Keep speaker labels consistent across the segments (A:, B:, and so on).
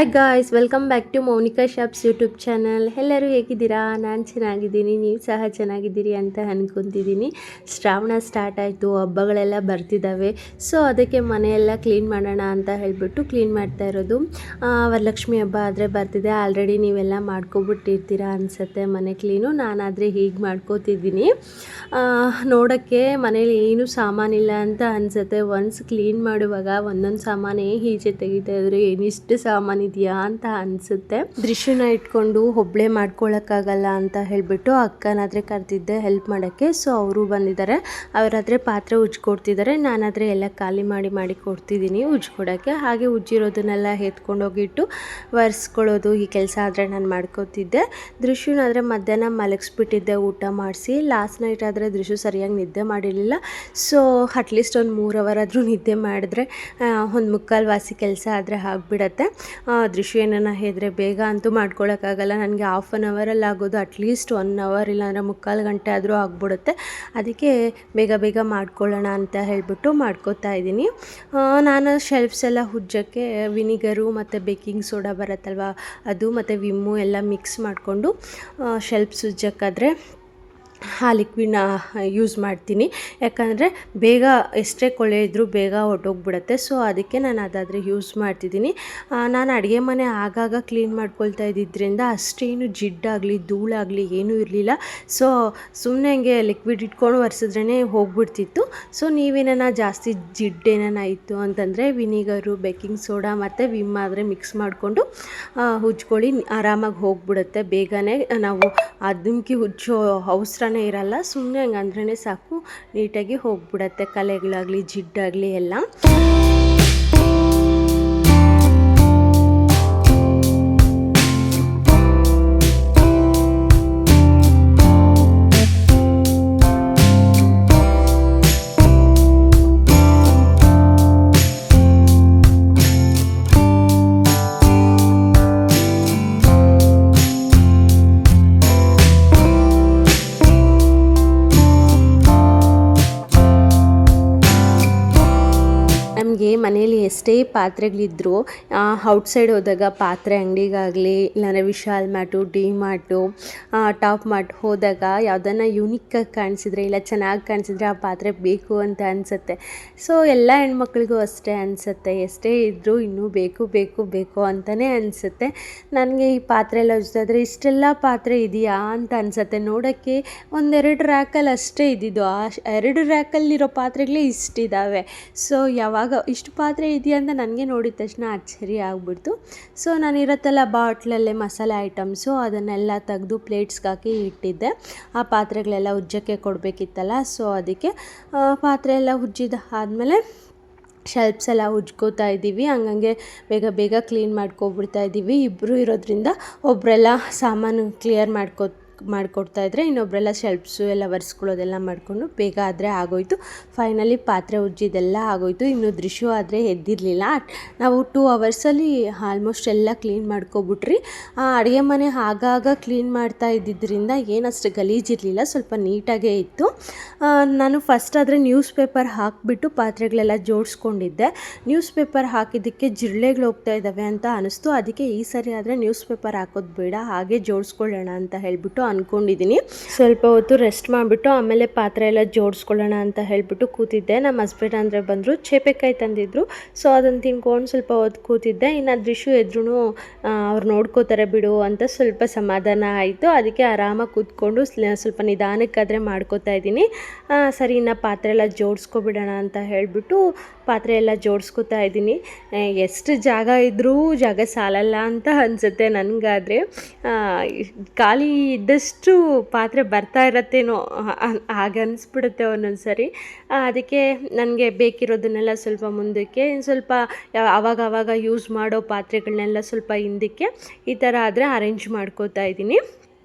A: Hi guys, welcome back to Mounika shops YouTube channel. ಎಲ್ಲರೂ ಹೇಗಿದ್ದೀರಾ? ನಾನು ಚೆನ್ನಾಗಿದ್ದೀನಿ, ನೀವು ಸಹ ಚೆನ್ನಾಗಿದ್ದೀರಿ ಅಂತ ಅಂದ್ಕೊತಿದ್ದೀನಿ. ಶ್ರಾವಣ ಸ್ಟಾರ್ಟ್ ಆಯಿತು, ಹಬ್ಬಗಳೆಲ್ಲ ಬರ್ತಿದ್ದಾವೆ. ಸೊ ಅದಕ್ಕೆ ಮನೆಯೆಲ್ಲ ಕ್ಲೀನ್ ಮಾಡೋಣ ಅಂತ ಹೇಳಿಬಿಟ್ಟು ಕ್ಲೀನ್ ಮಾಡ್ತಾ ಇರೋದು. ವರಲಕ್ಷ್ಮಿ ಹಬ್ಬ ಆದರೆ ಬರ್ತಿದೆ. ಆಲ್ರೆಡಿ ನೀವೆಲ್ಲ ಮಾಡ್ಕೊಬಿಟ್ಟಿರ್ತೀರಾ ಅನಿಸುತ್ತೆ ಮನೆ ಕ್ಲೀನು. ನಾನಾದರೆ ಹೀಗೆ ಮಾಡ್ಕೋತಿದ್ದೀನಿ. ನೋಡೋಕ್ಕೆ ಮನೇಲಿ ಏನೂ ಸಾಮಾನಿಲ್ಲ ಅಂತ ಅನಿಸುತ್ತೆ. ಒನ್ಸ್ ಕ್ಲೀನ್ ಮಾಡುವಾಗ ಒಂದೊಂದು ಸಾಮಾನೇ ಈಚೆ ತೆಗಿತಾ ಇದ್ರೆ ಏನಿಷ್ಟು ಸಾಮಾನು ಇದೆಯಾ ಅಂತ ಅನಿಸುತ್ತೆ. ದೃಶ್ಯನ ಇಟ್ಕೊಂಡು ಒಬ್ಬಳೇ ಮಾಡ್ಕೊಳ್ಳೋಕ್ಕಾಗಲ್ಲ ಅಂತ ಹೇಳಿಬಿಟ್ಟು ಅಕ್ಕನಾದರೆ ಕರೆದಿದ್ದೆ ಹೆಲ್ಪ್ ಮಾಡೋಕ್ಕೆ. ಸೊ ಅವರು ಬಂದಿದ್ದಾರೆ. ಅವರಾದರೆ ಪಾತ್ರೆ ಉಜ್ಕೊಡ್ತಿದ್ದಾರೆ, ನಾನಾದರೆ ಎಲ್ಲ ಖಾಲಿ ಮಾಡಿ ಕೊಡ್ತಿದ್ದೀನಿ ಉಜ್ಕೊಡೋಕ್ಕೆ. ಹಾಗೆ ಉಜ್ಜಿರೋದನ್ನೆಲ್ಲ ಎತ್ಕೊಂಡೋಗಿಟ್ಟು ಒರೆಸ್ಕೊಳ್ಳೋದು ಈ ಕೆಲಸ ಆದರೆ ನಾನು ಮಾಡ್ಕೋತಿದ್ದೆ. ದೃಶ್ಯನಾದರೆ ಮಧ್ಯಾಹ್ನ ಮಲಗಿಸ್ಬಿಟ್ಟಿದ್ದೆ ಊಟ ಮಾಡಿಸಿ. ಲಾಸ್ಟ್ ನೈಟ್ ಆದರೆ ದೃಶ್ಯ ಸರಿಯಾಗಿ ನಿದ್ದೆ ಮಾಡಿರಲಿಲ್ಲ. ಸೊ ಅಟ್ಲೀಸ್ಟ್ ಒಂದು 3 ಅವರ್ ಆದರೂ ನಿದ್ದೆ ಮಾಡಿದ್ರೆ ಒಂದು ಮುಕ್ಕಾಲು ವಾಸಿ ಕೆಲಸ ಆದರೆ ಆಗಿಬಿಡತ್ತೆ. ದೃಶ್ಯ ಏನನ್ನ ಹೇಳಿದ್ರೆ ಬೇಗ ಅಂತೂ ಮಾಡ್ಕೊಳ್ಳೋಕ್ಕಾಗಲ್ಲ. ನನಗೆ ಹಾಫ್ ಆನ್ ಅವರಲ್ಲಿ ಆಗೋದು ಅಟ್ಲೀಸ್ಟ್ 1 ಅವರ್ ಇಲ್ಲಾಂದರೆ ಮುಕ್ಕಾಲು ಗಂಟೆ ಆದರೂ ಆಗಿಬಿಡುತ್ತೆ. ಅದಕ್ಕೆ ಬೇಗ ಮಾಡ್ಕೊಳ್ಳೋಣ ಅಂತ ಹೇಳಿಬಿಟ್ಟು ಮಾಡ್ಕೋತಾ ಇದ್ದೀನಿ. ನಾನು ಶೆಲ್ಫ್ಸ್ ಎಲ್ಲ ಉಜ್ಜೋಕ್ಕೆ ವಿನಿಗರು ಮತ್ತು ಬೇಕಿಂಗ್ ಸೋಡಾ ಬರುತ್ತಲ್ವ, ಅದು ಮತ್ತು ವಿಮ್ಮು ಎಲ್ಲ ಮಿಕ್ಸ್ ಮಾಡಿಕೊಂಡು ಶೆಲ್ಫ್ಸ್ ಉಜ್ಜೋಕ್ಕಾದರೆ ಆ ಲಿಕ್ವಿಡ್ನ ಯೂಸ್ ಮಾಡ್ತೀನಿ. ಯಾಕಂದರೆ ಬೇಗ ಎಷ್ಟೇ ಕೊಳೆ ಇದ್ದರೂ ಬೇಗ ಹೊರ್ಟೋಗ್ಬಿಡುತ್ತೆ. ಸೊ ಅದಕ್ಕೆ ನಾನು ಅದಾದರೆ ಯೂಸ್ ಮಾಡ್ತಿದ್ದೀನಿ. ನಾನು ಅಡುಗೆ ಮನೆ ಆಗಾಗ ಕ್ಲೀನ್ ಮಾಡ್ಕೊಳ್ತಾ ಇದ್ದಿದ್ದರಿಂದ ಅಷ್ಟೇನು ಜಿಡ್ಡಾಗಲಿ ಧೂಳಾಗಲಿ ಏನೂ ಇರಲಿಲ್ಲ. ಸೊ ಸುಮ್ಮನೆ ಹಂಗೆ ಲಿಕ್ವಿಡ್ ಇಟ್ಕೊಂಡು ಒರೆಸಿದ್ರೇ ಹೋಗ್ಬಿಡ್ತಿತ್ತು. ಸೊ ನೀವೇನ ಜಾಸ್ತಿ ಜಿಡ್ಡೇನ ಇತ್ತು ಅಂತಂದರೆ ವಿನಿಗರು, ಬೇಕಿಂಗ್ ಸೋಡಾ ಮತ್ತು ವಿಮ್ ಆದರೆ ಮಿಕ್ಸ್ ಮಾಡಿಕೊಂಡು ಉಜ್ಕೊಳ್ಳಿ, ಆರಾಮಾಗಿ ಹೋಗ್ಬಿಡುತ್ತೆ. ಬೇಗನೆ ನಾವು ಅದಕ್ಕೆ ಉಜ್ಜೋ ಅವಸರನೇ ಇರಲ್ಲ. ಸುಮ್ಮನೆ ಹಂಗೆ ಅಂದ್ರೇ ಸಾಕು, ನೀಟಾಗಿ ಹೋಗ್ಬಿಡತ್ತೆ ಕಲೆಗಳಾಗಲಿ ಜಿಡ್ಡಾಗಲಿ ಎಲ್ಲ. ನಮಗೆ ಮನೇಲಿ ಎಷ್ಟೇ ಪಾತ್ರೆಗಳಿದ್ದರೂ ಔಟ್ಸೈಡ್ ಹೋದಾಗ ಪಾತ್ರೆ ಅಂಗಡಿಗಾಗಲಿ ಇಲ್ಲಾಂದರೆ Vishal mart, D mart, top mart ಹೋದಾಗ ಯಾವುದನ್ನು ಯೂನಿಕ್ಕಾಗಿ ಕಾಣಿಸಿದ್ರೆ ಇಲ್ಲ ಚೆನ್ನಾಗಿ ಕಾಣಿಸಿದ್ರೆ ಆ ಪಾತ್ರೆ ಬೇಕು ಅಂತ ಅನಿಸುತ್ತೆ. ಸೊ ಎಲ್ಲ ಹೆಣ್ಮಕ್ಳಿಗೂ ಅಷ್ಟೇ ಅನಿಸುತ್ತೆ. ಎಷ್ಟೇ ಇದ್ದರೂ ಇನ್ನೂ ಬೇಕು ಅಂತಲೇ ಅನಿಸುತ್ತೆ. ನನಗೆ ಈ ಪಾತ್ರೆ ಎಲ್ಲ ಉಜ್ಜಿದ್ರೆ ಇಷ್ಟೆಲ್ಲ ಪಾತ್ರೆ ಇದೆಯಾ ಅಂತ ಅನಿಸುತ್ತೆ. ನೋಡೋಕ್ಕೆ 1-2 ರ್ಯಾಕಲ್ಲಿ ಅಷ್ಟೇ ಇದ್ದಿದ್ದು, ಆ 2 ರ್ಯಾಕಲ್ಲಿರೋ ಪಾತ್ರೆಗಳೇ ಇಷ್ಟಿದ್ದಾವೆ. ಸೊ ಯಾವಾಗ ಇಷ್ಟು ಪಾತ್ರೆ ಇದೆಯಾ ಅಂತ ನನಗೆ ನೋಡಿದ ತಕ್ಷಣ ಆಶ್ಚರ್ಯ ಆಗ್ಬಿಡ್ತು. ಸೊ ನಾನಿರತ್ತಲ್ಲ ಬಾಟ್ಲಲ್ಲೇ ಮಸಾಲೆ ಐಟಮ್ಸು ಅದನ್ನೆಲ್ಲ ತೆಗೆದು ಪ್ಲೇಟ್ಸ್ಗೆ ಹಾಕಿ ಇಟ್ಟಿದ್ದೆ. ಆ ಪಾತ್ರೆಗಳೆಲ್ಲ ಉಜ್ಜೋಕ್ಕೆ ಕೊಡಬೇಕಿತ್ತಲ್ಲ. ಸೊ ಅದಕ್ಕೆ ಪಾತ್ರೆ ಎಲ್ಲ ಉಜ್ಜಿದ ಆದಮೇಲೆ ಶೆಲ್ಫ್ಸ್ ಎಲ್ಲ ಉಜ್ಕೋತಾ ಇದ್ದೀವಿ. ಹಂಗಂಗೆ ಬೇಗ ಕ್ಲೀನ್ ಮಾಡ್ಕೊಬಿಡ್ತಾ ಇದ್ದೀವಿ. ಇಬ್ಬರು ಇರೋದ್ರಿಂದ ಒಬ್ಬರೆಲ್ಲ ಸಾಮಾನು ಕ್ಲಿಯರ್ ಮಾಡಿಕೊಡ್ತಾ ಇದ್ದರೆ ಇನ್ನೊಬ್ಬರೆಲ್ಲ ಶೆಲ್ಫ್ಸು ಎಲ್ಲ ಒರೆಸ್ಕೊಳ್ಳೋದೆಲ್ಲ ಮಾಡಿಕೊಂಡು ಬೇಗ ಆದರೆ ಆಗೋಯಿತು. ಫೈನಲಿ ಪಾತ್ರೆ ಉಜ್ಜಿದೆಲ್ಲ ಆಗೋಯಿತು. ಇನ್ನು ದೃಶ್ಯ ಆದರೆ ಎದ್ದಿರಲಿಲ್ಲ. ನಾವು 2 ಅವರ್ಸಲ್ಲಿ ಆಲ್ಮೋಸ್ಟ್ ಎಲ್ಲ ಕ್ಲೀನ್ ಮಾಡ್ಕೊಬಿಟ್ರಿ. ಅಡುಗೆ ಮನೆ ಆಗಾಗ ಕ್ಲೀನ್ ಮಾಡ್ತಾ ಇದ್ದಿದ್ದರಿಂದ ಏನಷ್ಟು ಗಲೀಜಿರಲಿಲ್ಲ, ಸ್ವಲ್ಪ ನೀಟಾಗೇ ಇತ್ತು. ನಾನು ಫಸ್ಟ್ ಆದರೆ ನ್ಯೂಸ್ ಪೇಪರ್ ಹಾಕಿಬಿಟ್ಟು ಪಾತ್ರೆಗಳೆಲ್ಲ ಜೋಡಿಸ್ಕೊಂಡಿದ್ದೆ. ನ್ಯೂಸ್ ಪೇಪರ್ ಹಾಕಿದ್ದಕ್ಕೆ ಜಿರಳೆಗಳು ಹೋಗ್ತಾ ಇದ್ದಾವೆ ಅಂತ ಅನಿಸ್ತು. ಅದಕ್ಕೆ ಈ ಸರಿ ಆದರೆ ನ್ಯೂಸ್ ಪೇಪರ್ ಹಾಕೋದು ಬೇಡ, ಹಾಗೆ ಜೋಡಿಸ್ಕೊಳ್ಳೋಣ ಅಂತ ಹೇಳಿಬಿಟ್ಟು ಅಂದ್ಕೊಂಡಿದ್ದೀನಿ. ಸ್ವಲ್ಪ ಹೊತ್ತು ರೆಸ್ಟ್ ಮಾಡಿಬಿಟ್ಟು ಆಮೇಲೆ ಪಾತ್ರೆ ಎಲ್ಲ ಜೋಡಿಸ್ಕೊಳ್ಳೋಣ ಅಂತ ಹೇಳಿಬಿಟ್ಟು ಕೂತಿದ್ದೆ. ನಮ್ಮ ಹಸ್ಬೆಂಡ್ ಅಂದರೆ ಬಂದರು, ಚೇಪೆಕಾಯಿ ತಂದಿದ್ರು. ಸೊ ಅದನ್ನು ತಿನ್ಕೊಂಡು ಸ್ವಲ್ಪ ಹೊತ್ತು ಕೂತಿದ್ದೆ. ಇನ್ನು ದೃಶ್ಯ ಎದ್ರೂ ಅವ್ರು ನೋಡ್ಕೋತಾರೆ ಬಿಡು ಅಂತ ಸ್ವಲ್ಪ ಸಮಾಧಾನ ಆಯಿತು. ಅದಕ್ಕೆ ಆರಾಮಾಗಿ ಕೂತ್ಕೊಂಡು ಸ್ವಲ್ಪ ನಿಧಾನಕ್ಕಾದರೆ ಮಾಡ್ಕೋತಾ ಇದ್ದೀನಿ. ಸರಿ ಇನ್ನು ಪಾತ್ರೆ ಎಲ್ಲ ಜೋಡಿಸ್ಕೊಬಿಡೋಣ ಅಂತ ಹೇಳಿಬಿಟ್ಟು ಪಾತ್ರೆ ಎಲ್ಲ ಜೋಡಿಸ್ಕೊತಾ ಇದ್ದೀನಿ. ಎಷ್ಟು ಜಾಗ ಇದ್ದರೂ ಜಾಗ ಸಾಲಲ್ಲ ಅಂತ ಅನಿಸುತ್ತೆ ನನಗಾದರೆ. ಖಾಲಿ ಇದ್ದಷ್ಟು ಪಾತ್ರೆ ಬರ್ತಾ ಇರತ್ತೇನೋ ಹಾಗೆ ಅನಿಸ್ಬಿಡುತ್ತೆ ಒಂದೊಂದು ಸರಿ. ಅದಕ್ಕೆ ನನಗೆ ಬೇಕಿರೋದನ್ನೆಲ್ಲ ಸ್ವಲ್ಪ ಮುಂದಕ್ಕೆ, ಸ್ವಲ್ಪ ಆವಾಗ ಯೂಸ್ ಮಾಡೋ ಪಾತ್ರೆಗಳನ್ನೆಲ್ಲ ಸ್ವಲ್ಪ ಹಿಂದಕ್ಕೆ, ಈ ಥರ ಆದರೆ ಅರೇಂಜ್ ಮಾಡ್ಕೋತಾ ಇದ್ದೀನಿ.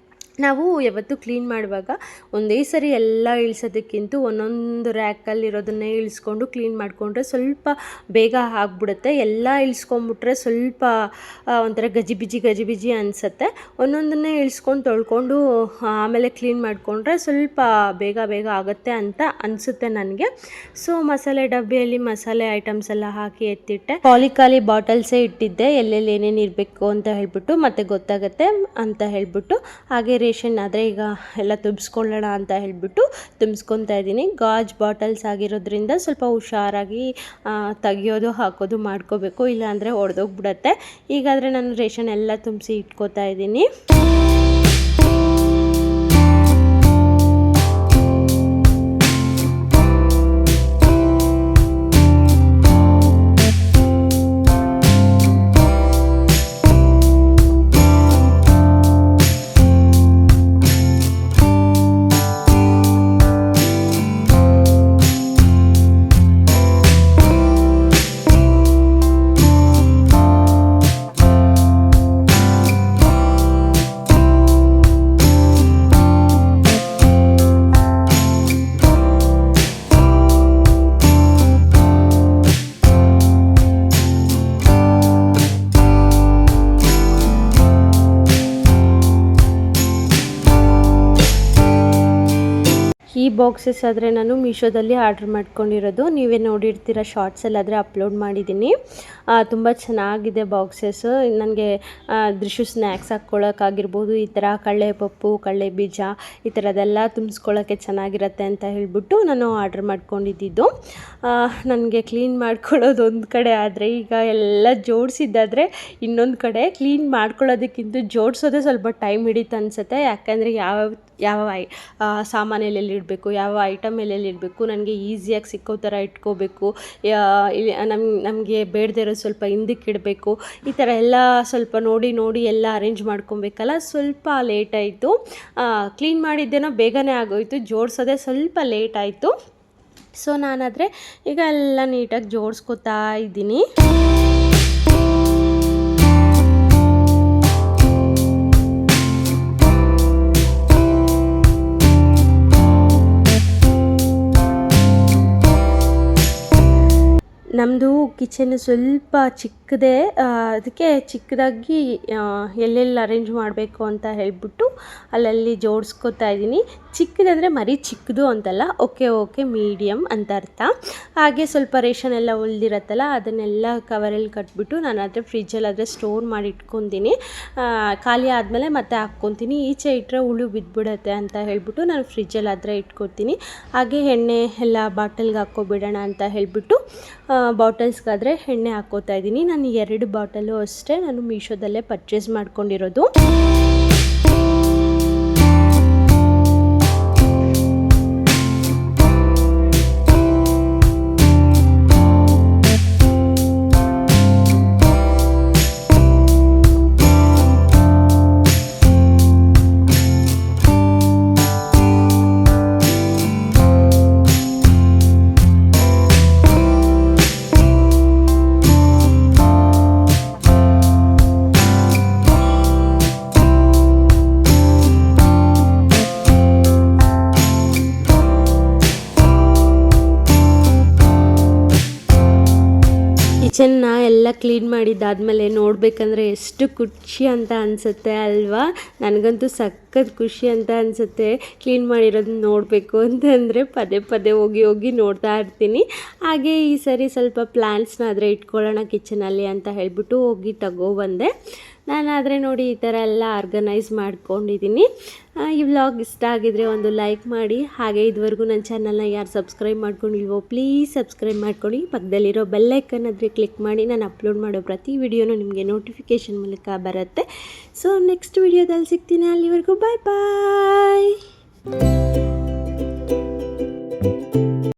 A: ನಾವು ಯಾವತ್ತೂ ಕ್ಲೀನ್ ಮಾಡುವಾಗ ಒಂದೇ ಸರಿ ಎಲ್ಲ ಇಳಿಸೋದಕ್ಕಿಂತ ಒಂದೊಂದು ರ್ಯಾಕಲ್ಲಿರೋದನ್ನೇ ಇಳಿಸ್ಕೊಂಡು ಕ್ಲೀನ್ ಮಾಡಿಕೊಂಡ್ರೆ ಸ್ವಲ್ಪ ಬೇಗ ಆಗಿಬಿಡುತ್ತೆ. ಎಲ್ಲ ಇಳಿಸ್ಕೊಂಬಿಟ್ರೆ ಸ್ವಲ್ಪ ಒಂಥರ ಗಜಿಬಿಜಿ ಅನಿಸುತ್ತೆ. ಒಂದೊಂದನ್ನೇ ಇಳಿಸ್ಕೊಂಡು ತೊಳ್ಕೊಂಡು ಆಮೇಲೆ ಕ್ಲೀನ್ ಮಾಡಿಕೊಂಡ್ರೆ ಸ್ವಲ್ಪ ಬೇಗ ಆಗುತ್ತೆ ಅಂತ ಅನಿಸುತ್ತೆ ನನಗೆ. ಸೊ ಮಸಾಲೆ ಡಬ್ಬಿಯಲ್ಲಿ ಮಸಾಲೆ ಐಟಮ್ಸ್ ಎಲ್ಲ ಹಾಕಿ ಎತ್ತಿಟ್ಟೆ. ಖಾಲಿ ಬಾಟಲ್ಸೇ ಇಟ್ಟಿದ್ದೆ, ಎಲ್ಲೆಲ್ಲಿ ಏನೇನು ಇರಬೇಕು ಅಂತ ಹೇಳ್ಬಿಟ್ಟು ಮತ್ತೆ ಗೊತ್ತಾಗುತ್ತೆ ಅಂತ ಹೇಳ್ಬಿಟ್ಟು. ಹಾಗೆ ರೇಷನ್ ಆದರೆ ಈಗ ಎಲ್ಲ ತುಂಬಿಸ್ಕೊಳ್ಳೋಣ ಅಂತ ಹೇಳಿಬಿಟ್ಟು ತುಂಬಿಸ್ಕೊತಾ ಇದ್ದೀನಿ. ಗಾಜ್ ಬಾಟಲ್ಸ್ ಆಗಿರೋದ್ರಿಂದ ಸ್ವಲ್ಪ ಹುಷಾರಾಗಿ ತೆಗಿಯೋದು ಹಾಕೋದು ಮಾಡ್ಕೋಬೇಕು, ಇಲ್ಲಾಂದರೆ ಒಡೆದೋಗ್ಬಿಡತ್ತೆ. ಈಗಾದರೆ ನಾನು ರೇಷನ್ ಎಲ್ಲ ತುಂಬಿಸಿ ಇಟ್ಕೋತಾ ಇದ್ದೀನಿ. ಈ ಬಾಕ್ಸಸ್ ಆದರೆ ನಾನು ಮೀಶೋದಲ್ಲಿ ಆರ್ಡ್ರ್ ಮಾಡ್ಕೊಂಡಿರೋದು, ನೀವೇ ನೋಡಿರ್ತೀರ, ಶಾರ್ಟ್ಸಲ್ಲಾದರೆ ಅಪ್ಲೋಡ್ ಮಾಡಿದ್ದೀನಿ. ತುಂಬ ಚೆನ್ನಾಗಿದೆ ಬಾಕ್ಸಸ್ಸು. ನನಗೆ ದೃಶ್ಯ ಸ್ನ್ಯಾಕ್ಸ್ ಹಾಕ್ಕೊಳ್ಳೋಕ್ಕಾಗಿರ್ಬೋದು, ಈ ಥರ ಕಡಲೆ ಪಪ್ಪು, ಕಡಲೆ ಬೀಜ ಈ ಥರದ್ದೆಲ್ಲ ತುಂಬಿಸ್ಕೊಳ್ಳೋಕ್ಕೆ ಚೆನ್ನಾಗಿರುತ್ತೆ ಅಂತ ಹೇಳ್ಬಿಟ್ಟು ನಾನು ಆರ್ಡ್ರ್ ಮಾಡ್ಕೊಂಡಿದ್ದು. ನನಗೆ ಕ್ಲೀನ್ ಮಾಡ್ಕೊಳ್ಳೋದು ಒಂದು ಕಡೆ ಆದರೆ, ಈಗ ಎಲ್ಲ ಜೋಡಿಸಿದ್ದಾದರೆ ಇನ್ನೊಂದು ಕಡೆ ಕ್ಲೀನ್ ಮಾಡ್ಕೊಳ್ಳೋದಕ್ಕಿಂತ ಜೋಡಿಸೋದೇ ಸ್ವಲ್ಪ ಟೈಮ್ ಹಿಡಿತು ಅನಿಸುತ್ತೆ. ಯಾಕಂದರೆ ಯಾವ ಸಾಮಾನು ಎಲ್ಲೆಲ್ಲಿ ಇಡಬೇಕು, ಯಾವ ಐಟಮ್ ಎಲ್ಲೆಲ್ಲಿ ಇಡಬೇಕು, ನನಗೆ ಈಸಿಯಾಗಿ ಸಿಕ್ಕೋ ಥರ ಇಟ್ಕೋಬೇಕು. ನಮಗೆ ಬೇಡದೇ ಇರೋದು ಸ್ವಲ್ಪ ಹಿಂದಕ್ಕೆ ಇಡಬೇಕು. ಈ ಥರ ಎಲ್ಲ ಸ್ವಲ್ಪ ನೋಡಿ ಎಲ್ಲ ಅರೇಂಜ್ ಮಾಡ್ಕೊಬೇಕಲ್ಲ, ಸ್ವಲ್ಪ ಲೇಟ್ ಆಯಿತು. ಕ್ಲೀನ್ ಮಾಡಿದ್ದೇನೋ ಬೇಗನೆ ಆಗೋಯಿತು, ಜೋಡಿಸೋದೇ ಸ್ವಲ್ಪ ಲೇಟ್ ಆಯಿತು. ಸೊ ನಾನಾದರೆ ಈಗ ಎಲ್ಲ ನೀಟಾಗಿ ಜೋಡಿಸ್ಕೊತಾ ಇದ್ದೀನಿ. ನಮ್ಮದು ಕಿಚನ್ ಸ್ವಲ್ಪ ಚಿಕ್ಕದೇ, ಅದಕ್ಕೆ ಚಿಕ್ಕದಾಗಿ ಎಲ್ಲೆಲ್ಲಿ ಅರೇಂಜ್ ಮಾಡಬೇಕು ಅಂತ ಹೇಳ್ಬಿಟ್ಟು ಅಲ್ಲಲ್ಲಿ ಜೋಡಿಸ್ಕೊತಾ ಇದ್ದೀನಿ. ಚಿಕ್ಕದಂದರೆ ಮರಿ ಚಿಕ್ಕದು ಅಂತಲ್ಲ, ಓಕೆ ಮೀಡಿಯಮ್ ಅಂತ ಅರ್ಥ. ಹಾಗೆ ಸ್ವಲ್ಪ ರೇಷನ್ ಎಲ್ಲ ಉಳಿದಿರತ್ತಲ್ಲ, ಅದನ್ನೆಲ್ಲ ಕವರಲ್ಲಿ ಕಟ್ಬಿಟ್ಟು ನಾನು ಆದರೆ ಫ್ರಿಜ್ಜಲ್ಲಾದರೆ ಸ್ಟೋರ್ ಮಾಡಿ ಇಟ್ಕೊತೀನಿ. ಖಾಲಿ ಆದಮೇಲೆ ಮತ್ತೆ ಹಾಕ್ಕೊತೀನಿ. ಈಚೆ ಇಟ್ಟರೆ ಹುಳು ಬಿದ್ದುಬಿಡತ್ತೆ ಅಂತ ಹೇಳ್ಬಿಟ್ಟು ನಾನು ಫ್ರಿಜ್ಜಲ್ಲಾದರೆ ಇಟ್ಕೊತೀನಿ. ಹಾಗೆ ಎಣ್ಣೆ ಎಲ್ಲ ಬಾಟಲ್ಗೆ ಹಾಕ್ಕೊಬಿಡೋಣ ಅಂತ ಹೇಳ್ಬಿಟ್ಟು ಬಾಟಲ್ಸ್ಗಾದರೆ ಎಣ್ಣೆ ಹಾಕ್ಕೋತಾ ಇದ್ದೀನಿ. ನಾನು 2 ಬಾಟಲು ಅಷ್ಟೇ ನಾನು ಮೀಶೋದಲ್ಲೇ ಪರ್ಚೇಸ್ ಮಾಡ್ಕೊಂಡಿರೋದು. ಕಿಚನ್ನ ಎಲ್ಲ ಕ್ಲೀನ್ ಮಾಡಿದ್ದಾದಮೇಲೆ ನೋಡಬೇಕಂದ್ರೆ ಎಷ್ಟು ಖುಷಿ ಅಂತ ಅನಿಸುತ್ತೆ ಅಲ್ವಾ. ನನಗಂತೂ ಸಖತ್ ಖುಷಿ ಅಂತ ಅನಿಸುತ್ತೆ ಕ್ಲೀನ್ ಮಾಡಿರೋದನ್ನ ನೋಡಬೇಕು ಅಂತಂದರೆ ಪದೇ ಹೋಗಿ ನೋಡ್ತಾ ಇರ್ತೀನಿ. ಹಾಗೆ ಈ ಸರಿ ಸ್ವಲ್ಪ ಪ್ಲ್ಯಾಂಟ್ಸ್ನಾದರೆ ಇಟ್ಕೊಳ್ಳೋಣ ಕಿಚನಲ್ಲಿ ಅಂತ ಹೇಳ್ಬಿಟ್ಟು ಹೋಗಿ ತಗೊಬಂದೆ. ನಾನಾದರೆ ನೋಡಿ ಈ ಥರ ಎಲ್ಲ ಆರ್ಗನೈಸ್ ಮಾಡ್ಕೊಂಡಿದ್ದೀನಿ. ಈ ವ್ಲಾಗ್ ಇಷ್ಟ ಆಗಿದರೆ ಒಂದು ಲೈಕ್ ಮಾಡಿ. ಹಾಗೆ ಇದುವರೆಗೂ ನನ್ನ ಚಾನಲ್ನ ಯಾರು ಸಬ್ಸ್ಕ್ರೈಬ್ ಮಾಡ್ಕೊಂಡಿಲ್ವೋ ಪ್ಲೀಸ್ ಸಬ್ಸ್ಕ್ರೈಬ್ ಮಾಡ್ಕೊಳ್ಳಿ. ಪಕ್ಕದಲ್ಲಿರೋ ಬೆಲ್ಲೈಕನ್ ಆದರೆ ಕ್ಲಿಕ್ ಮಾಡಿ. ನಾನು ಅಪ್ಲೋಡ್ ಮಾಡೋ ಪ್ರತಿ ವಿಡಿಯೋನೂ ನಿಮಗೆ ನೋಟಿಫಿಕೇಷನ್ ಮೂಲಕ ಬರುತ್ತೆ. ಸೊ ನೆಕ್ಸ್ಟ್ ವಿಡಿಯೋದಲ್ಲಿ ಸಿಗ್ತೀನಿ. ಅಲ್ಲಿವರೆಗೂ ಬಾಯ್.